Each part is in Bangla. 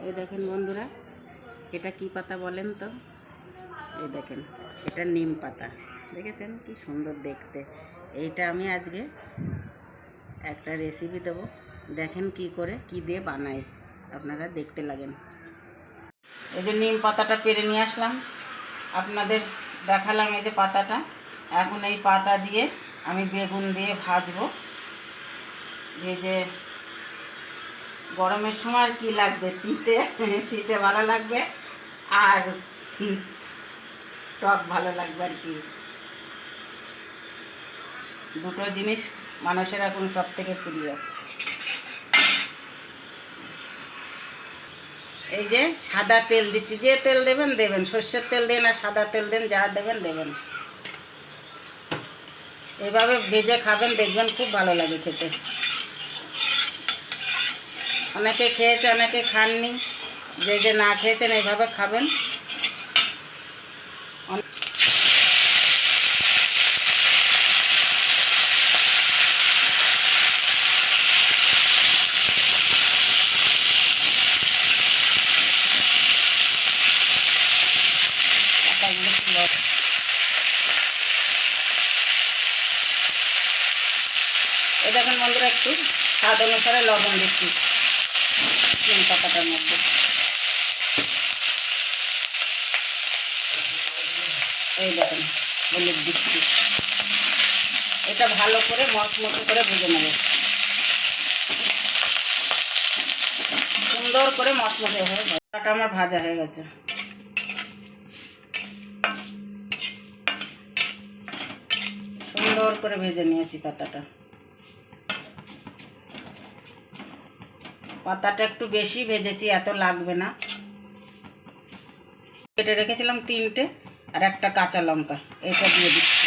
এই দেখেন বন্ধুরা, এটা কি পাতা বলেন তো? এই দেখেন, এটা নিম পাতা। দেখেছেন কি সুন্দর দেখতে। এইটা আমি আজকে একটা রেসিপি দেবো, দেখেন কি করে কি দিয়ে বানাই, আপনারা দেখতে লাগেন। এই যে নিম পাতাটা পেরে নিয়ে আসলাম, আপনাদের দেখালাম এই যে পাতাটা। এখন এই পাতা দিয়ে আমি বেগুন দিয়ে ভাজবো। ভেজে গরমের সময় কি লাগবে, তিতে তিতে ভালো লাগবে আর টক ভালো লাগবে আর কি। দুটো জিনিস মানুষের এখন সব থেকে প্রিয়। এই যে সাদা তেল দিচ্ছি, যে তেল দেবেন দেবেন, সর্ষের তেল দেন আর সাদা তেল দেন, যা দেবেন দেবেন। এইভাবে ভেজে খাবেন, দেখবেন খুব ভালো লাগে খেতে। অনেকে খেয়েছে, অনেকে খাননি। যে না খেয়েছেন এইভাবে খাবেন। এই দেখেন বন্ধুরা, একটু স্বাদ অনুসারে লবণ দিচ্ছি নিম পাতাটার মধ্যে। এই দেখেন হলুদ দিচ্ছি। এটা ভালো করে মচমচে করে ভেজে নেব, সুন্দর করে মচমচে হয়ে। পাতাটা আমার ভাজা হয়ে গেছে। সুন্দর করে ভেজে নিয়েছি পাতাটা। পাতাটা একটু বেশি ভেজেছি, এত লাগবে না। কেটে রেখেছিলাম 3টে, আর একটা কাঁচা লঙ্কা, এটা দিয়ে দিচ্ছি।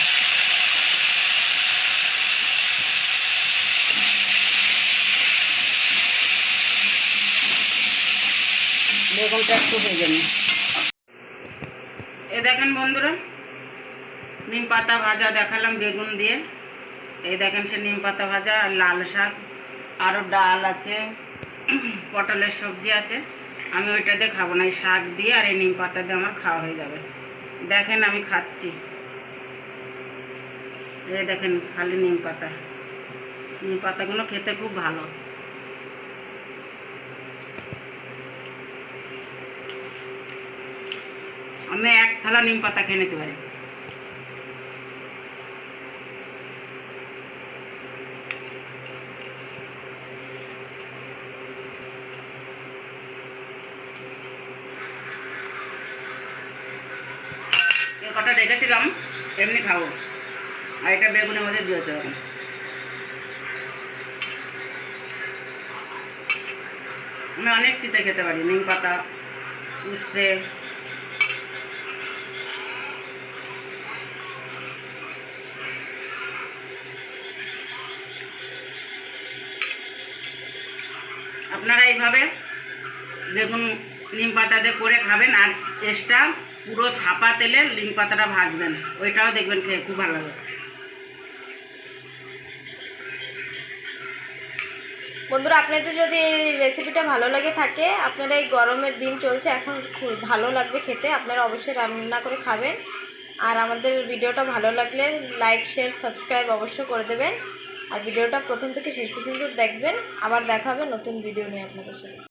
বেগুনটা একটু ভেজে নিই। এ দেখেন বন্ধুরা, নিম পাতা ভাজা দেখালাম বেগুন দিয়ে। এই দেখেন সে নিম পাতা ভাজা, আর লাল শাক, আরও ডাল আছে, পটলের সবজি আছে। আমি ওইটা দিয়ে খাবো না, এই শাক দিয়ে আর এই নিম পাতা দিয়ে আমার খাওয়া হয়ে যাবে। দেখেন আমি খাচ্ছি। এই দেখেন খালি নিম পাতা। নিম পাতাগুলো খেতে খুব ভালো। আমি 1 থালা নিম পাতা খেয়ে নিতে পারি। এই কটা রেখেছিলাম এমনি খাবো, আর এটা বেগুনের মধ্যে দিয়েছে। আমি অনেক তিতে খেতে পারি, নিম পাতা, উস্তে। আপনারা এইভাবে বেগুন নিম পাতা দিয়ে করে খাবেন, আর চেষ্টা পুরো ছাপা তেলে নিম পাতাটা ভাজবেন, ওইটাও দেখবেন খেয়ে খুব ভালো লাগে। বন্ধুরা, আপনাদের যদি এই রেসিপিটা ভালো লাগে থাকে, আপনারা এই গরমের দিন চলছে, এখন খুব ভালো লাগবে খেতে, আপনারা অবশ্যই রান্না করে খাবেন। আর আমাদের ভিডিওটা ভালো লাগলে লাইক, শেয়ার, সাবস্ক্রাইব অবশ্যই করে দেবেন। আর ভিডিওটা প্রথম থেকে শেষ পর্যন্ত দেখবেন। আবার দেখা হবে নতুন ভিডিও নিয়ে আপনাদের সাথে।